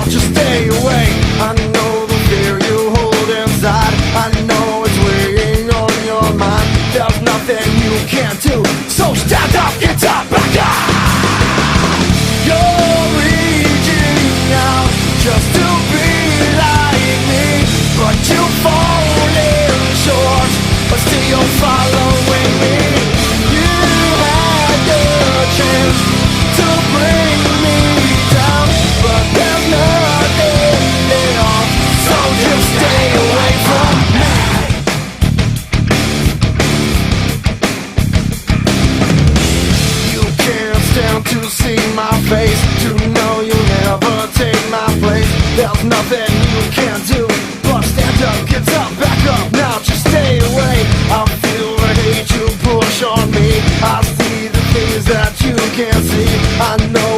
now just stay away. I know the fear you hold inside, I know it's weighing on your mind. There's nothing you can't do, so stand up, get up, back up. You're reaching out just to be like me, but you've fallen short, but still you're following me. You had the chance to bring me down, but there's nothing there, so just stay away from me. You can't stand to see my face, to know you'll never take my place. There's nothing you can do but stand up, get up, back up, now just stay away. I feel the hate you push on me, I see the things that you can't see. I know